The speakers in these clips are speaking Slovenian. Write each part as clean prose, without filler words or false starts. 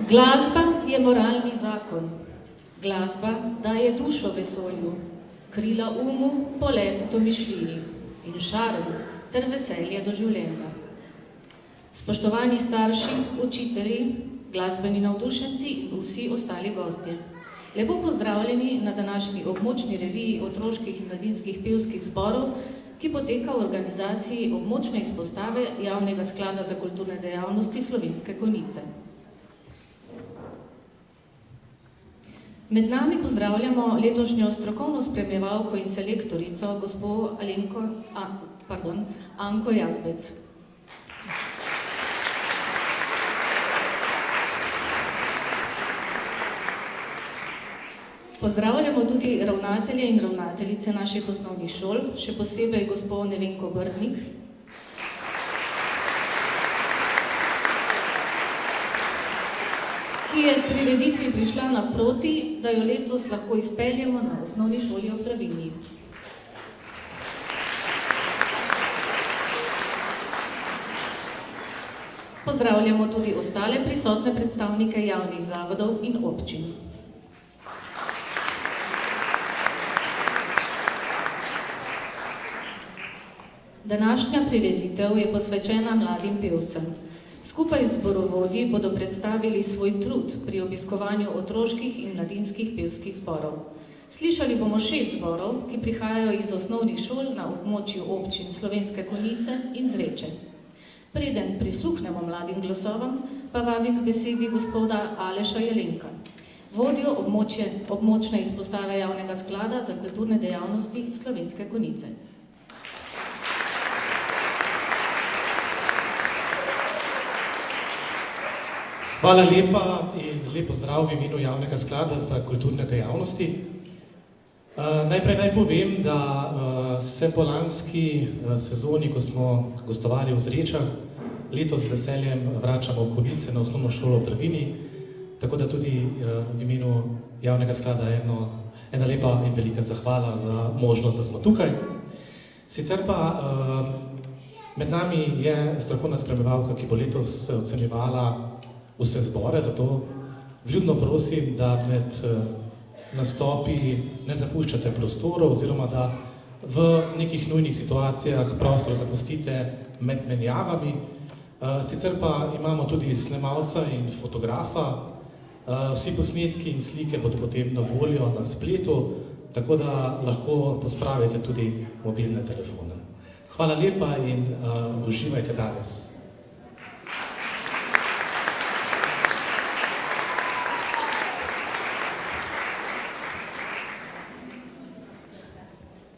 Glasba je moralni zakon. Glasba daje dušo vesolju, krila umu, polet domišljiji in šarm ter veselje do življenja. Spoštovani starši, učitelji, glasbeni navdušenci in vsi ostali gostje. Lepo pozdravljeni na današnji območni reviji otroških in mladinskih pevskih zborov, ki poteka v organizaciji območne izpostave Javnega sklada za kulturne dejavnosti Slovenske Konjice. Med nami pozdravljamo letošnjo strokovno spremljevalko in selektorico, gospo Anko Jazbec. Pozdravljamo tudi ravnatelje in ravnateljice naših osnovnih šol, še posebej gospo Nevenko Brdnik, ki je prireditvi prišla naproti, da jo letos lahko izpeljemo na osnovni šoli v Pravinji. Pozdravljamo tudi ostale prisotne predstavnike javnih zavodov in občin. Današnja prireditev je posvečena mladim pevcem. Skupaj z zborovodji bodo predstavili svoj trud pri obiskovanju otroških in mladinskih pevskih zborov. Slišali bomo 6 zborov, ki prihajajo iz osnovnih šol na območju občin Slovenske Konjice in Zreče. Preden prisluhnemo mladim glasovom, pa vabim k besedi gospoda Aleša Jelenka, vodjo območne izpostave Javnega sklada za kulturne dejavnosti Slovenske Konjice. Hvala lepa in lep pozdrav v imenu Javnega sklada za kulturne dejavnosti. Najprej naj povem, da se po lanski sezoni, ko smo gostovali v Zrečah, letos z veseljem vračamo v Konjice na osnovno šolo v Pravinji, tako da tudi v imenu Javnega sklada ena lepa in velika zahvala za možnost, da smo tukaj. Sicer pa med nami je strokovna spremljevalka, ki bo letos ocenjevala vse zbore, zato vljudno prosim, da med nastopi ne zapuščate prostorov oziroma da v nekih nujnih situacijah prostor zapustite med menjavami. Sicer pa imamo tudi snemalca in fotografa. Vsi posnetki in slike bodo potem na voljo na spletu, tako da lahko pospravite tudi mobilne telefone. Hvala lepa in uživajte danes.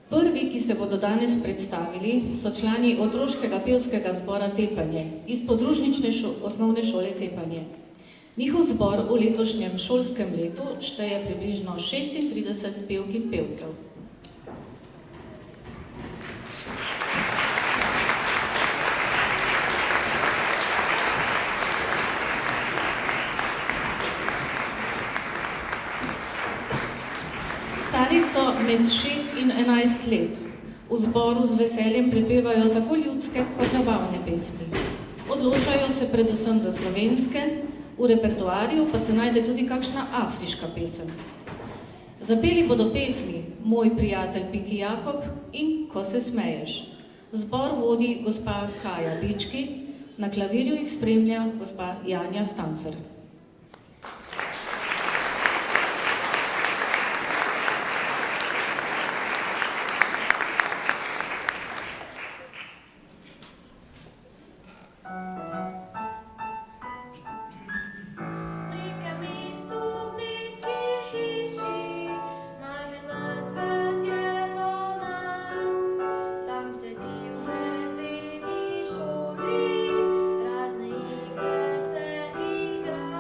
Prvi, ki se bodo danes predstavili, so člani otroškega pevskega zbora Tepanje iz podružnične osnovne šole Tepanje. Njihov zbor v letošnjem šolskem letu šteje približno 36 pevk in pevcev. Stari so med 6 in 11 let. V zboru z veseljem prepevajo tako ljudske kot zabavne pesmi. Odločajo se predvsem za slovenske, v repertoarju pa se najde tudi kakšna afriška pesem. Zapeli bodo pesmi Moj prijatelj Piki Jakob in Ko se smeješ. Zbor vodi gospa Kaja Bički, na klavirju jih spremlja gospa Janja Stamfer. Razne igre se igra.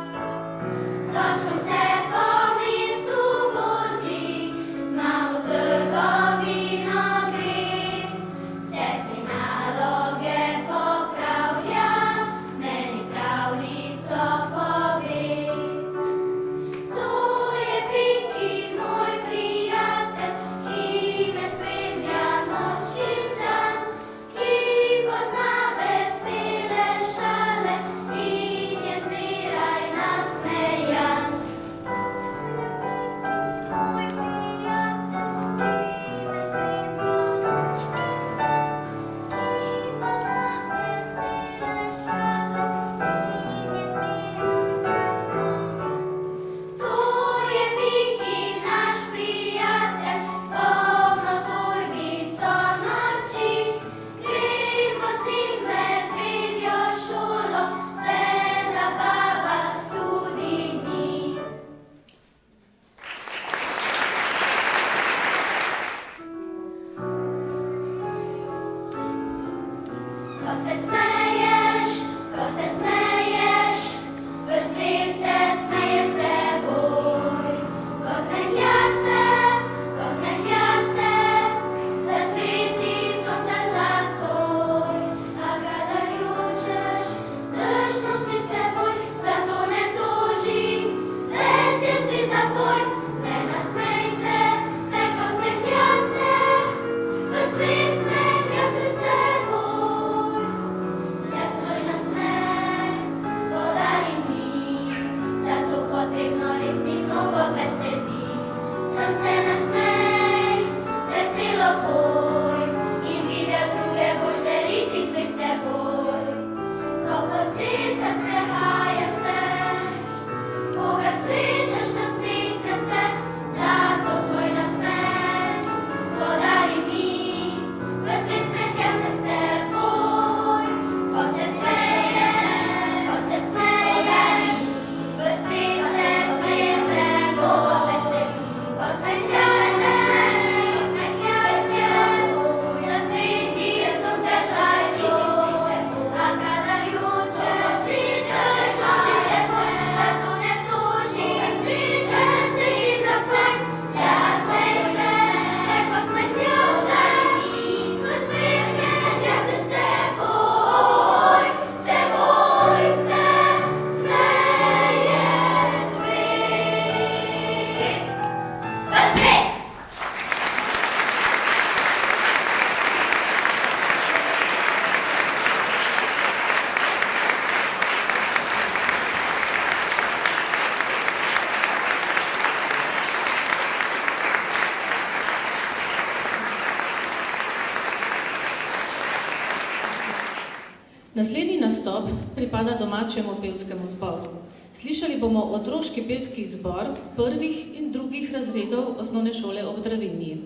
Naslednji nastop pripada domačemu pevskemu zboru. Slišali bomo otroški pevski zbor prvih in drugih razredov osnovne šole ob Dravinji.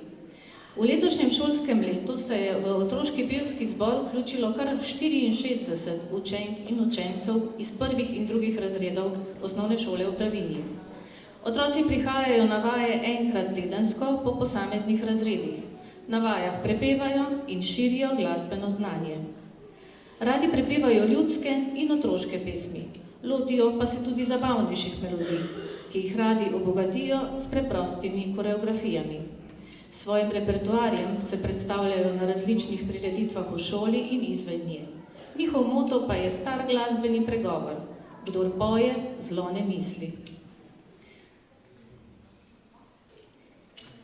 V letošnjem šolskem letu se je v otroški pevski zbor vključilo kar 64 učenk in učencev iz prvih in drugih razredov osnovne šole ob Dravinji. Otroci prihajajo na vaje enkrat tedensko po posameznih razredih. Na vajah prepevajo in širijo glasbeno znanje. Radi prepevajo ljudske in otroške pesmi, lotijo pa se tudi zabavnejših melodij, ki jih radi obogatijo s preprostimi koreografijami. S svojim repertoarjem se predstavljajo na različnih prireditvah v šoli in izven nje. Njihov moto pa je star glasbeni pregovor: kdor poje, zlo ne misli.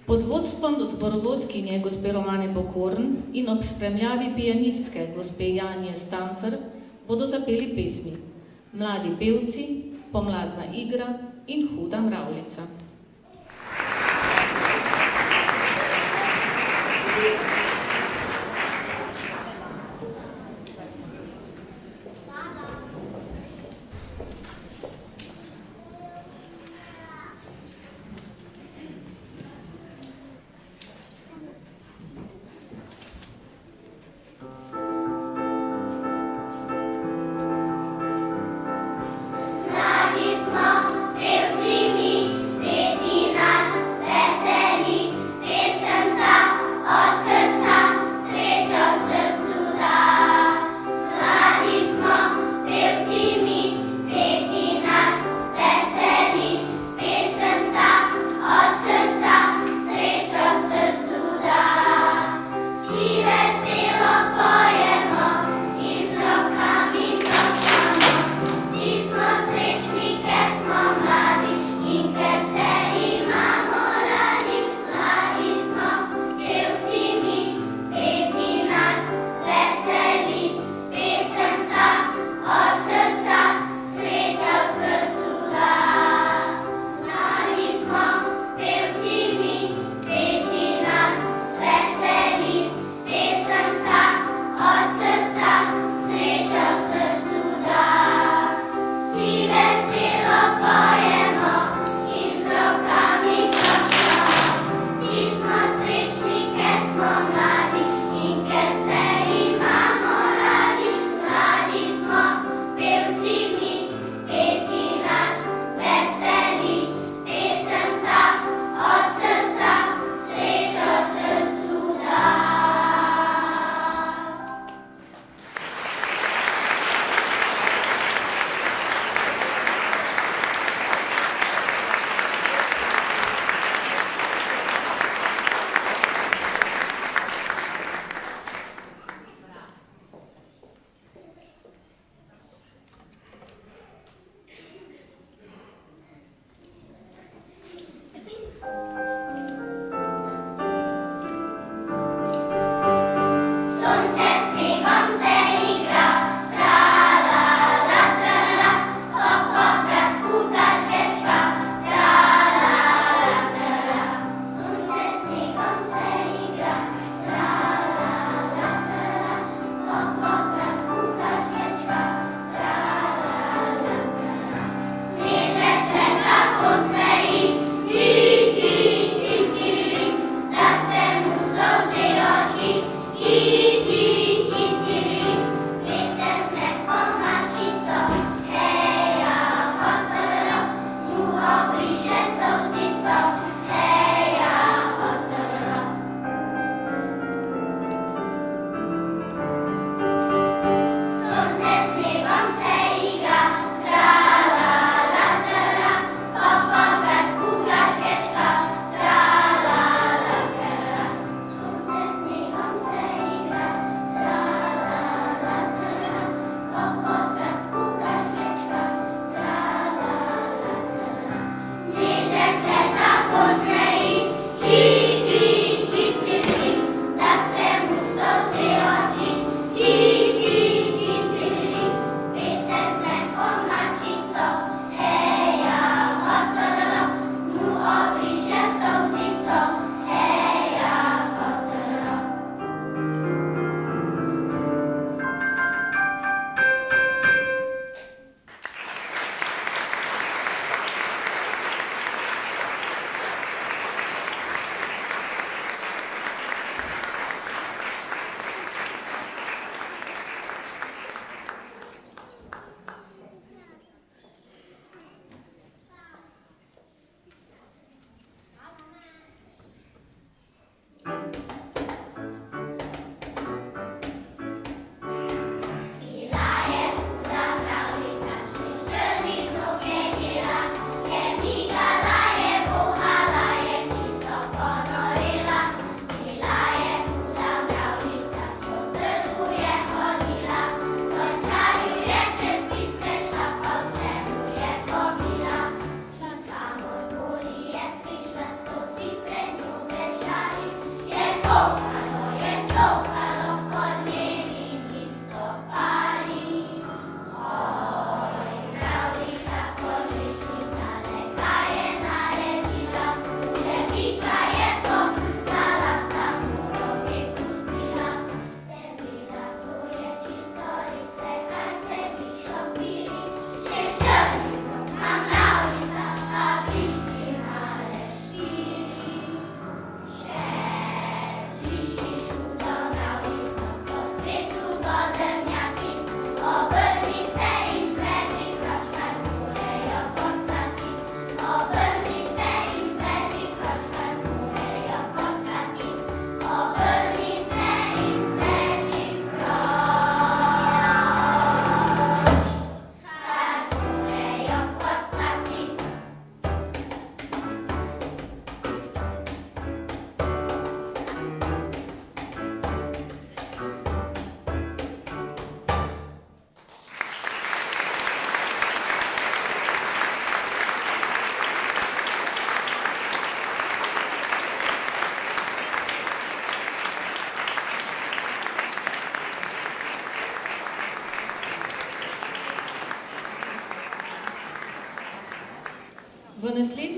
Pod vodstvom zborovodkinje gospe Romane Pokorn in ob spremljavi pianistke gospe Janje Stamfer bodo zapeli pesmi Mladi pevci, Pomladna igra in Huda mravljica. Mladi smo, pevci mi,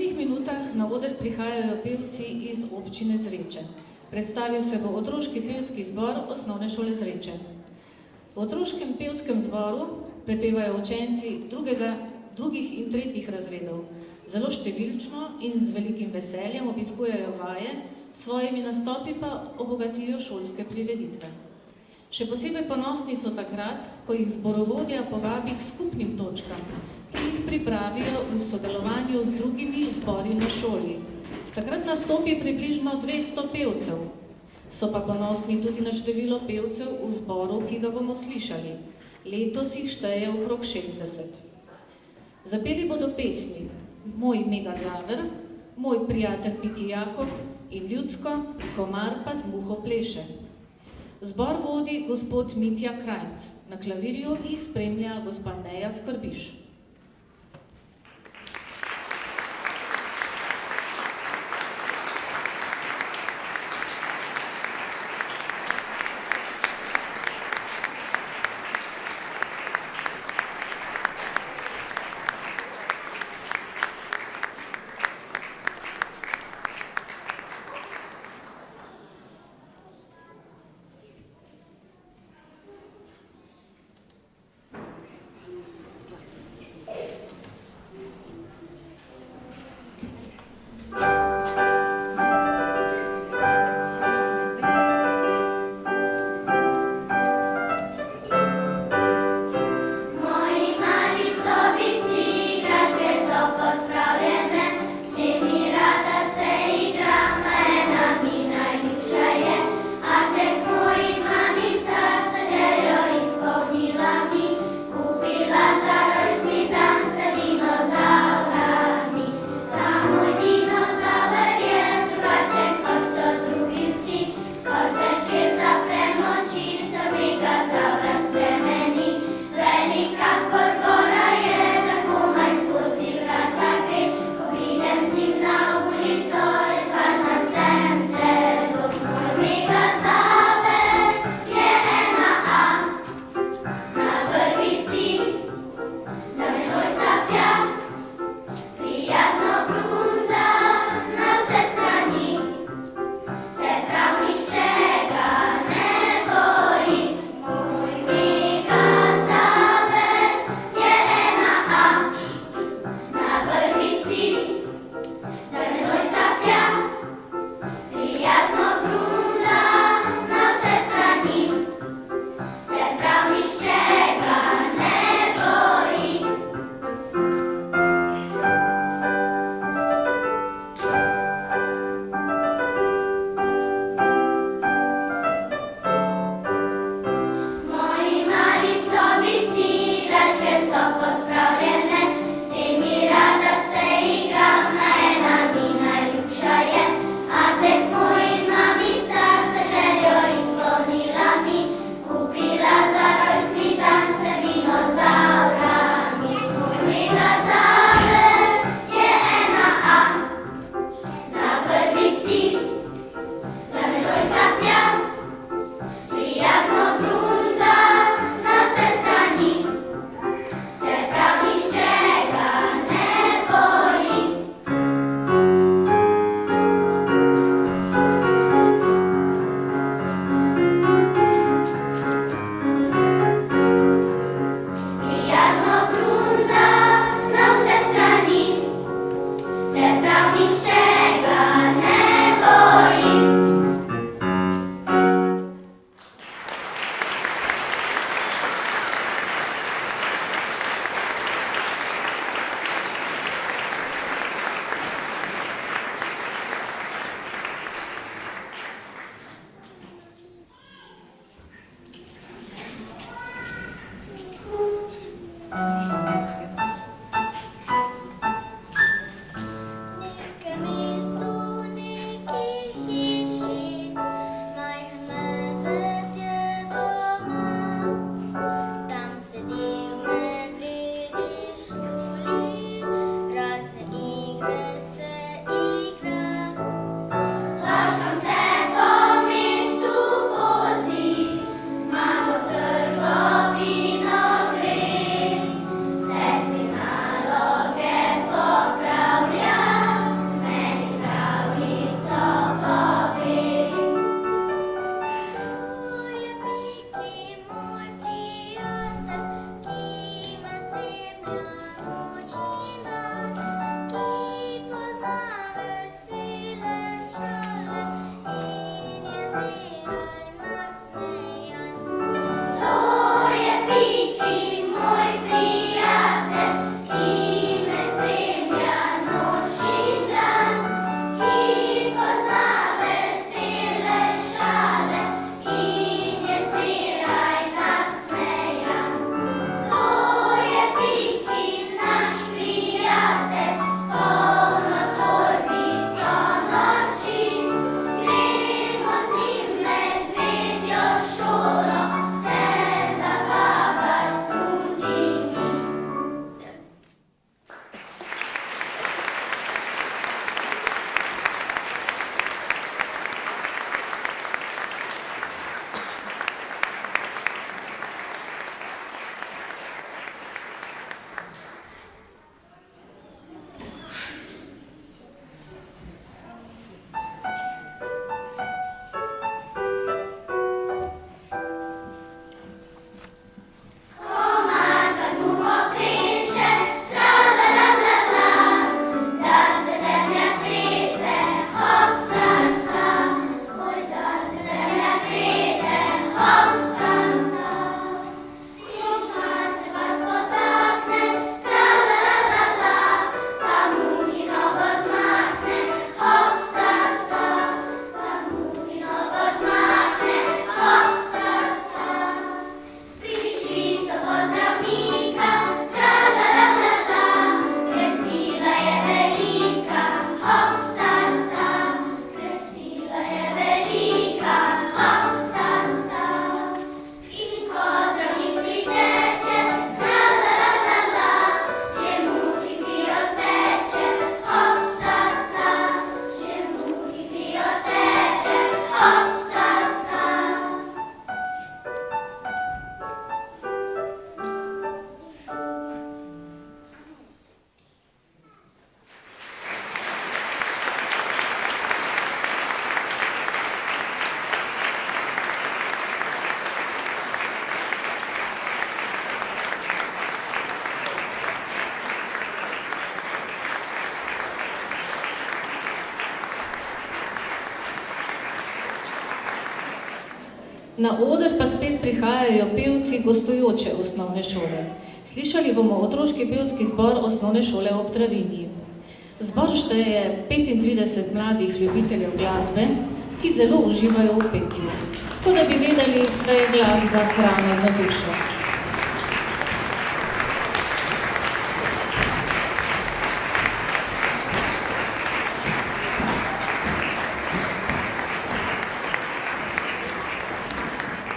naslednjih minutah na oder prihajajo pevci iz občine Zreče. Predstavil se bo otroški pevski zbor osnovne šole Zreče. V otroškem pevskem zboru prepevajo učenci drugih in tretjih razredov. Zelo številčno in z velikim veseljem obiskujejo vaje, s svojimi nastopi pa obogatijo šolske prireditve. Še posebej ponosni so takrat, ko jih zborovodja povabi k skupnim točkam, ki jih pripravijo v sodelovanju z drugimi zbori na šoli. Takrat nastopi približno 200 pevcev. So pa ponosni tudi na število pevcev v zboru, ki ga bomo slišali. Letos jih šteje okrog 60. Zapeli bodo pesmi Moj Mega Zaver, Moj prijatelj Piki Jakob in ljudsko Komar pa z muho pleše. Zbor vodi gospod Mitja Krajnc, na klavirju jih spremlja gospa Neja Skrbiš. Neka mi Na oder pa spet prihajajo pevci gostujoče osnovne šole. Slišali bomo otroški pevski zbor osnovne šole ob Dravinji. Zbor šteje 35 mladih ljubiteljev glasbe, ki zelo uživajo v petju, tako da bi vedeli, da je glasba hrana za dušo.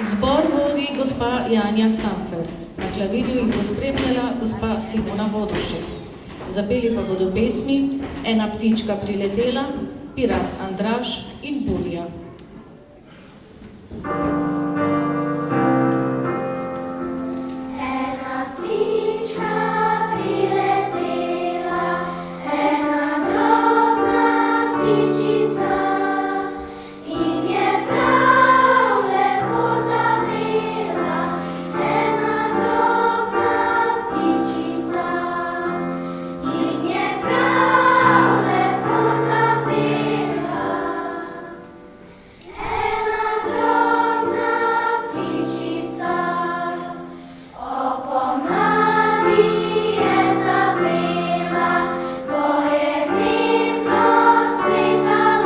Zbor vodi gospa Janja Stamfer, na klavirju jih bo spremljala gospa Simona Vodušek. Zapeli pa bodo pesmi Ena ptička priletela, Pirat Andraž in Burja. Zapela, ko je gnezdo sveta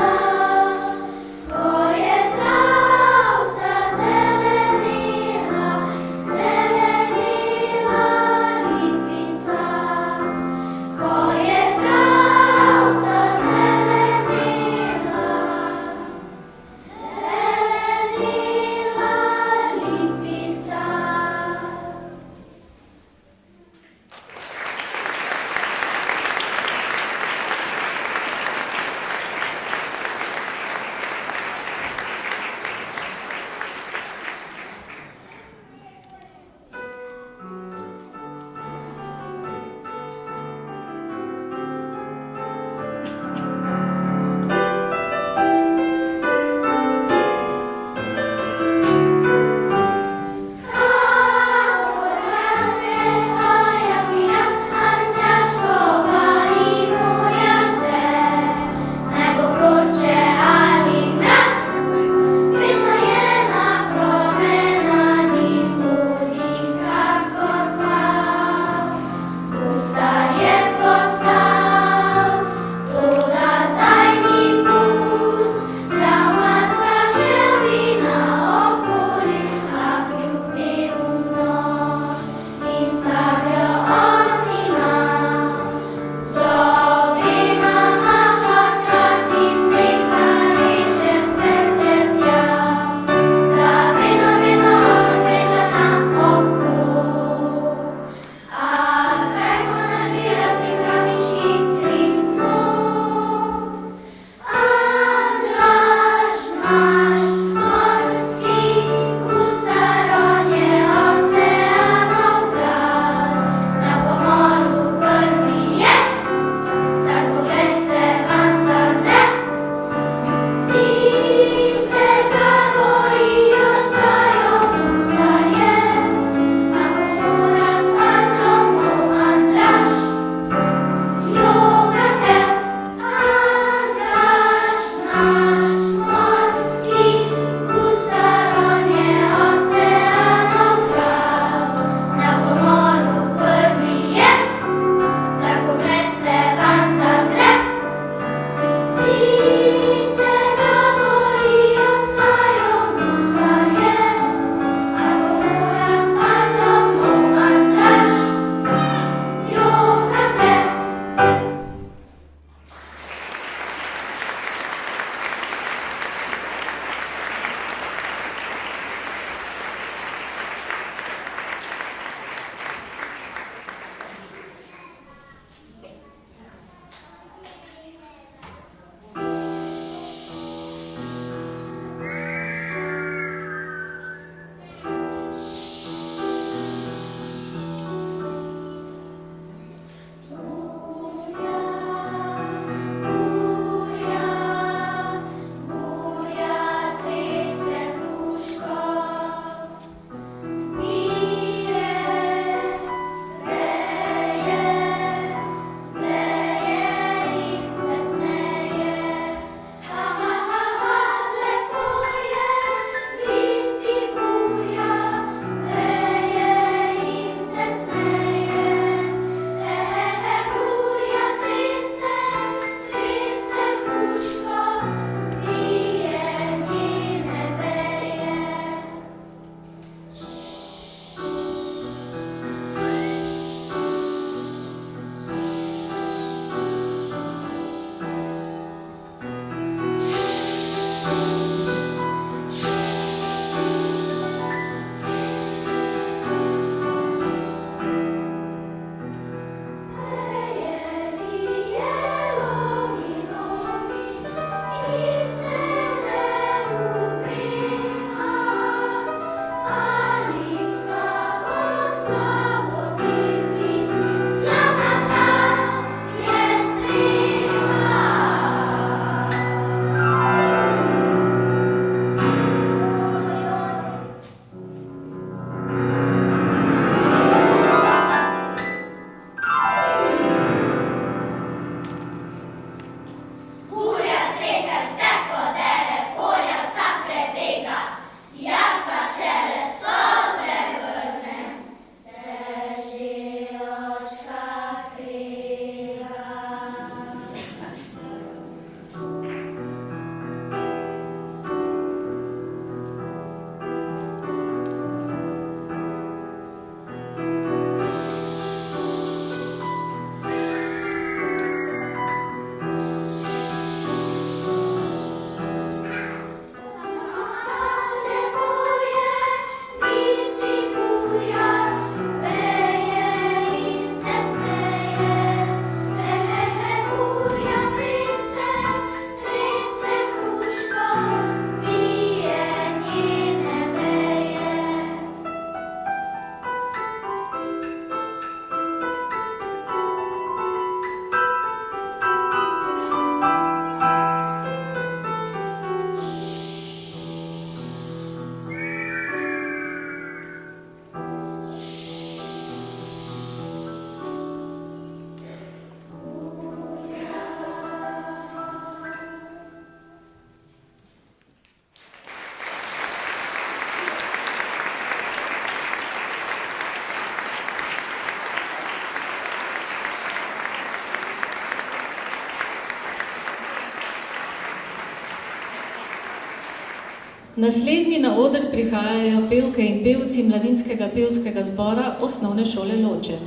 Naslednji na oder prihajajo pevke in pevci Mladinskega pevskega zbora Osnovne šole Loče.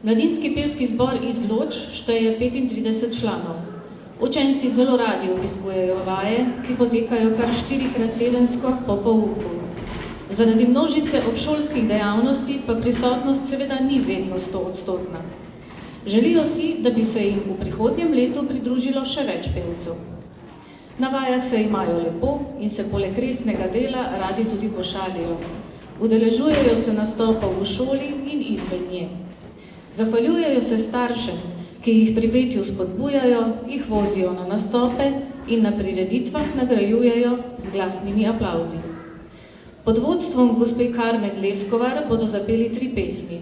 Mladinski pevski zbor iz Loč šteje 35 članov. Učenci zelo radi obiskujejo vaje, ki potekajo kar 4-krat tedensko po pouku. Zaradi množice obšolskih dejavnosti pa prisotnost seveda ni vedno 100-odstotna. Želijo si, da bi se jim v prihodnjem letu pridružilo še več pevcev. Na vajah se imajo lepo in se poleg resnega dela radi tudi pošalijo. Udeležujejo se nastopov v šoli in izven nje. Zahvaljujejo se staršem, ki jih pri petju spodbujajo, jih vozijo na nastope in na prireditvah nagrajujejo z glasnimi aplavzi. Pod vodstvom gospe Karmen Leskovar bodo zapeli 3 pesmi.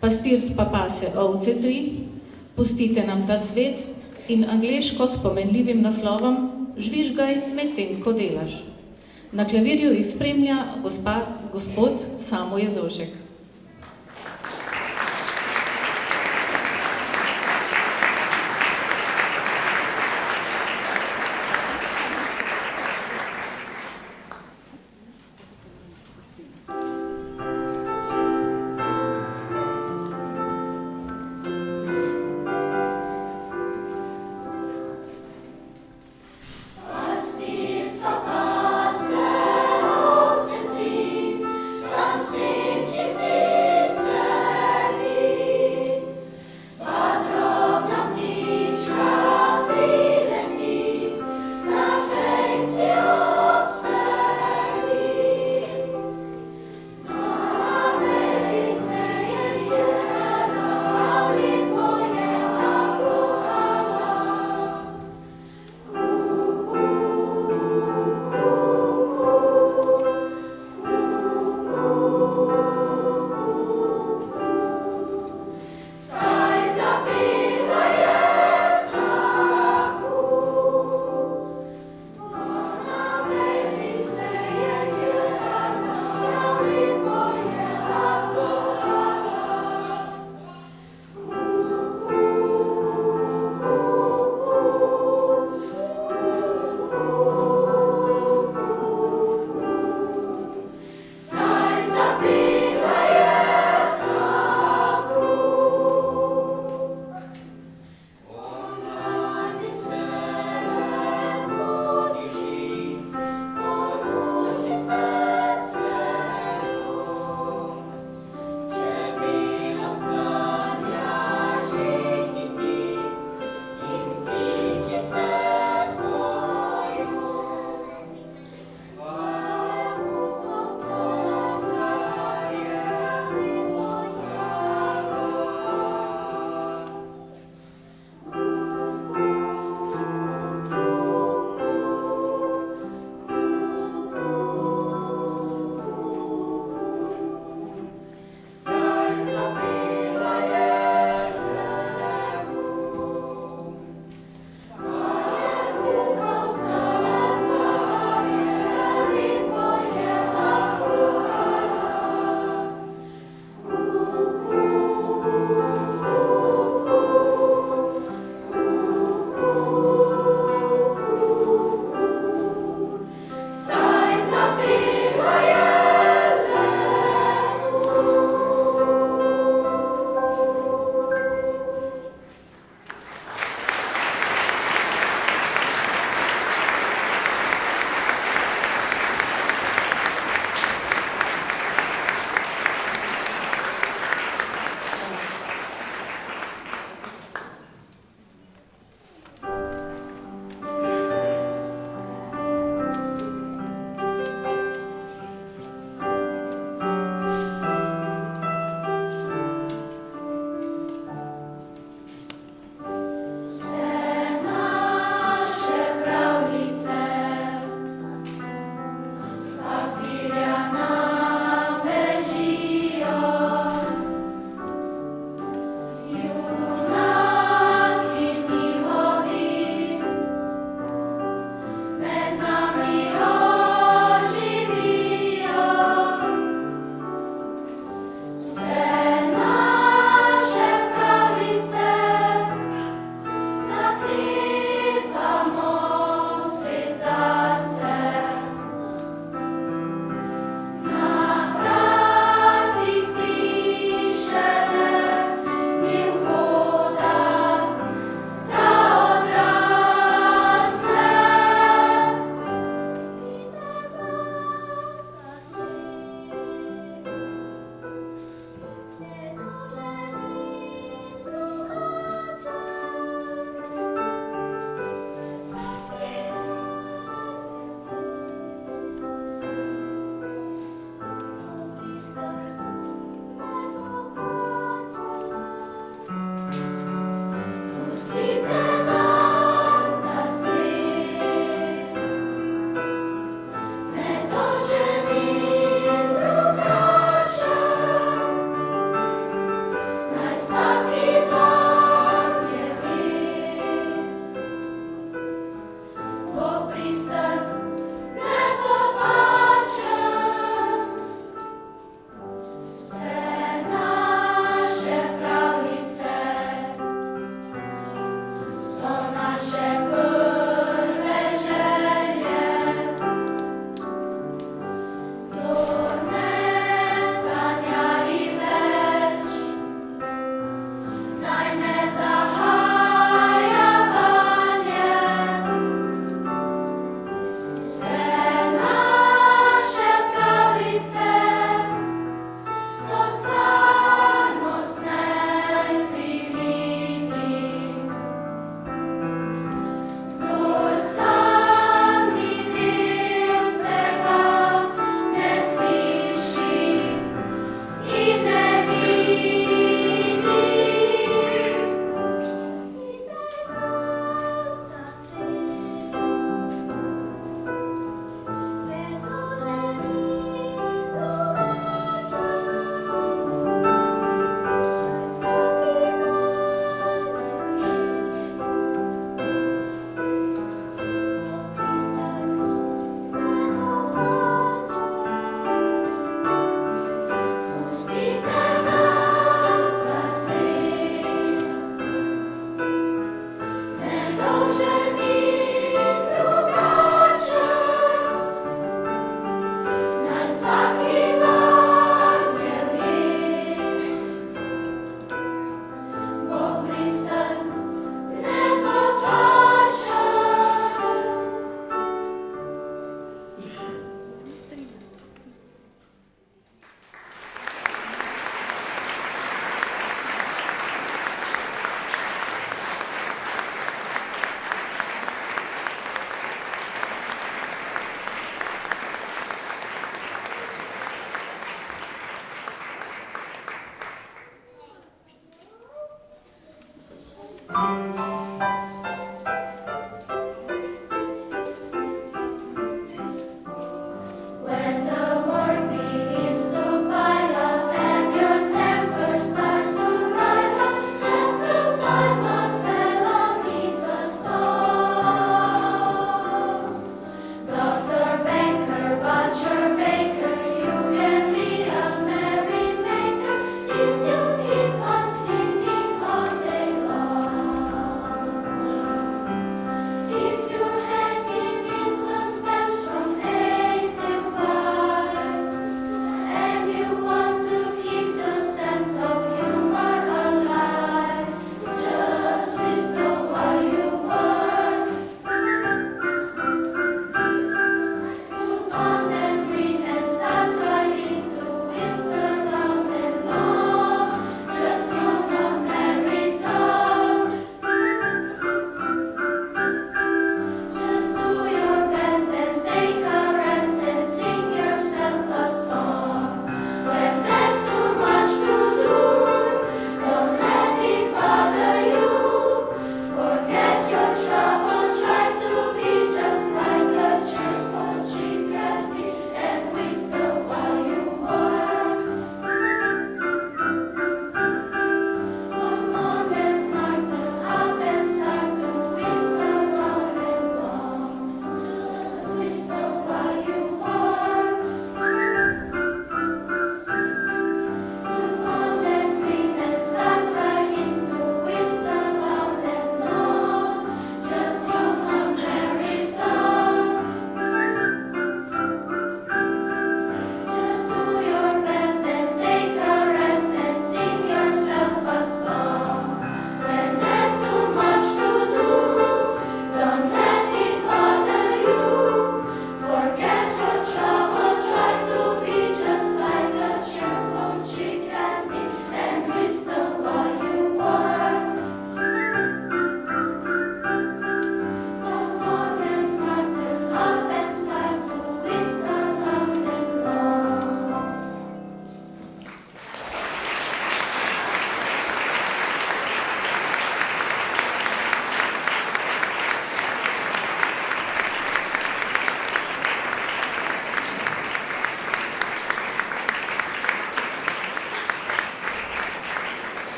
Pastir pa pase ovce 3, Pustite nam ta svet in angleško s pomenljivim naslovom Žvižgaj medtem, ko delaš. Na klavirju jih spremlja gospod Samo Jezovšek. Tam se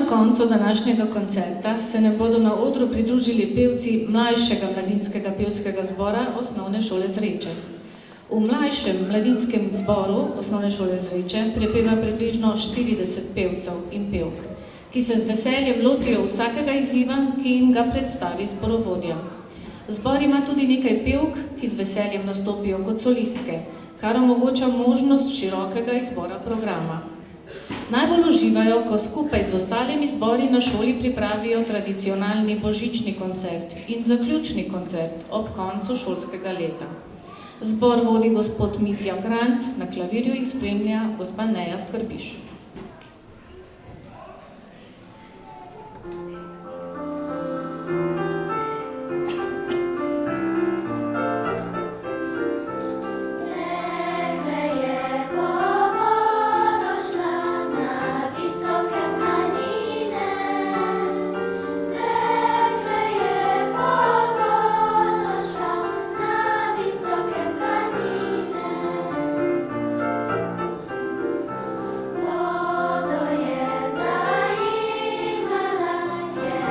na koncu današnjega koncerta se nam bodo na odru pridružili pevci mlajšega mladinskega pevskega zbora Osnovne šole Zreče. V mlajšem mladinskem zboru Osnovne šole Zreče prepeva približno 40 pevcev in pevk, ki se z veseljem lotijo vsakega izziva, ki jim ga predstavi zborovodja. Zbor ima tudi nekaj pevk, ki z veseljem nastopijo kot solistke, kar omogoča možnost širokega izbora programa. Najbolj uživajo, ko skupaj z ostalimi zbori na šoli pripravijo tradicionalni božični koncert in zaključni koncert ob koncu šolskega leta. Zbor vodi gospod Mitja Kranc, na klavirju jih spremlja gospa Neja Skrbiš. Wodo je zajímala, je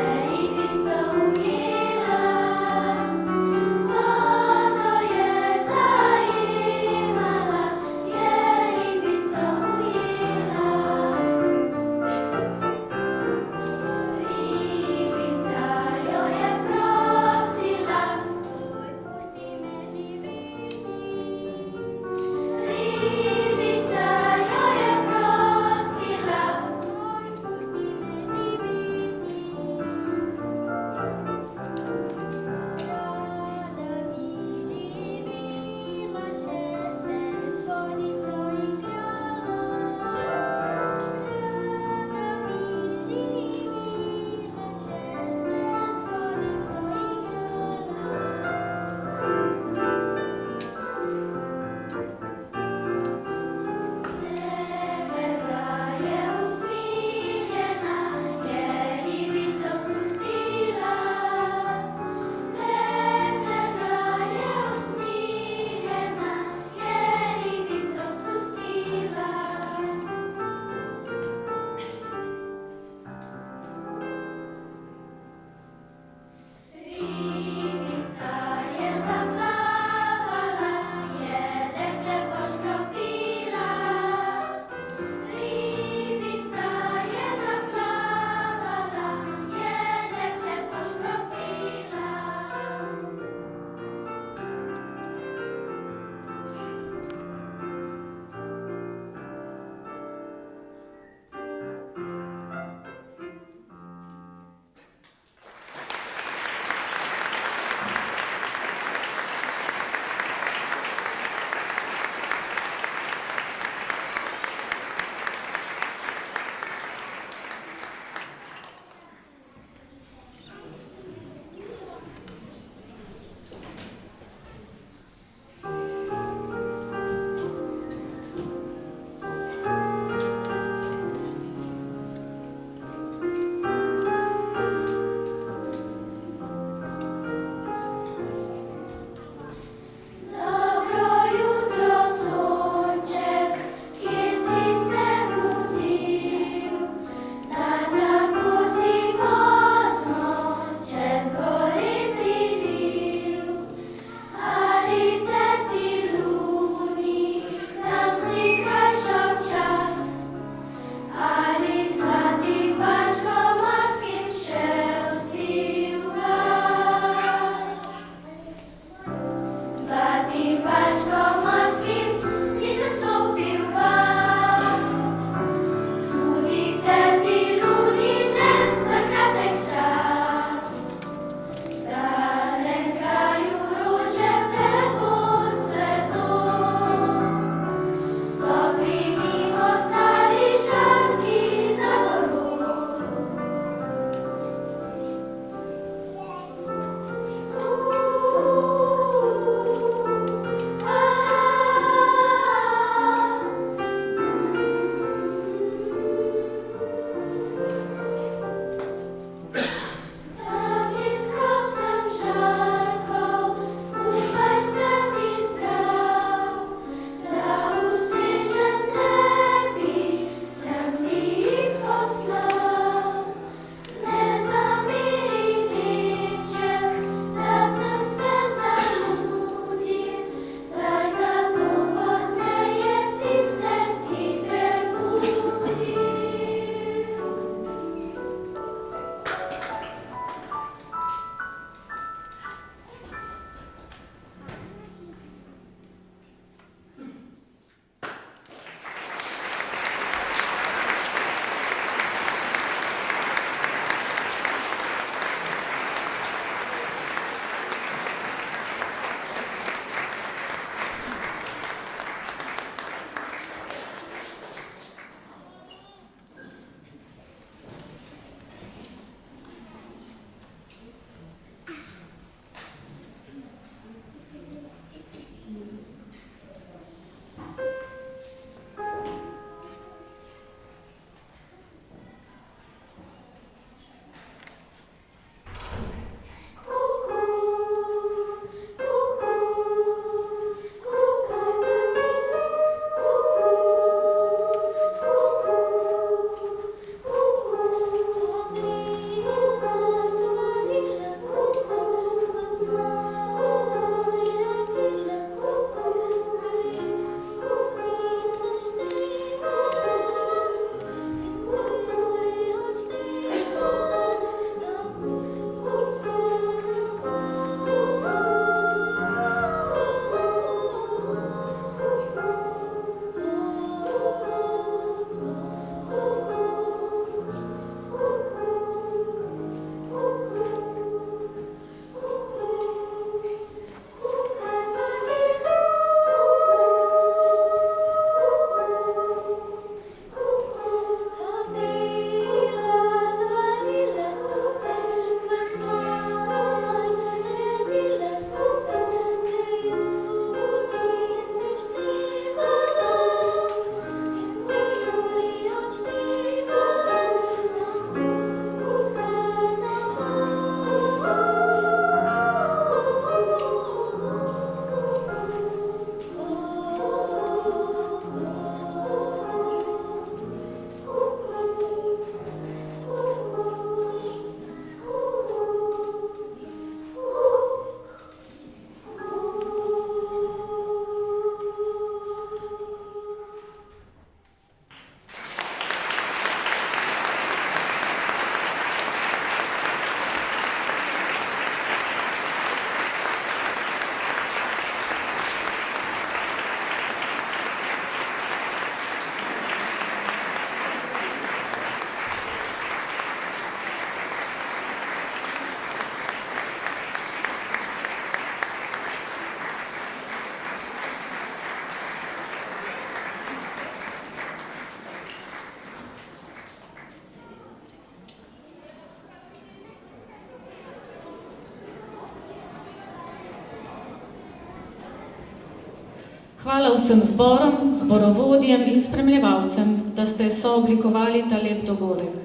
Hvala vsem zborom, zborovodjem in spremljevalcem, da ste sooblikovali ta lep dogodek.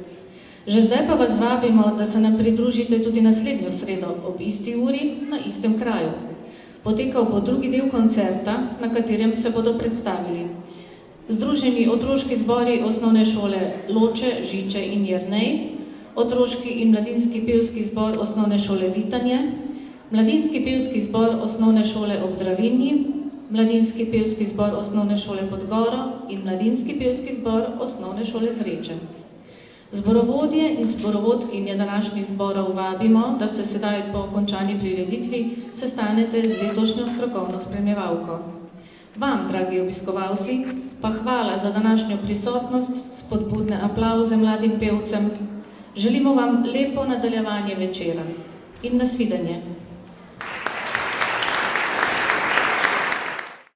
Že zdaj pa vas vabimo, da se nam pridružite tudi naslednjo sredo ob isti uri na istem kraju. Potekal bo drugi del koncerta, na katerem se bodo predstavili Združeni otroški zbori osnovne šole Loče, Žiče in Jernej, Otroški in mladinski pevski zbor osnovne šole Vitanje, Mladinski pevski zbor osnovne šole ob Dravinji, Mladinski pevski zbor osnovne šole Podgoro in Mladinski pevski zbor osnovne šole Zreče. Zborovodje in zborovodkinje današnjih zborov vabimo, da se sedaj po končani prireditvi sestanete z letošnjo strokovno spremljevalko. Vam, dragi obiskovalci, pa hvala za današnjo prisotnost, spodbudne aplavze mladim pevcem. Želimo vam lepo nadaljevanje večera in nasvidenje.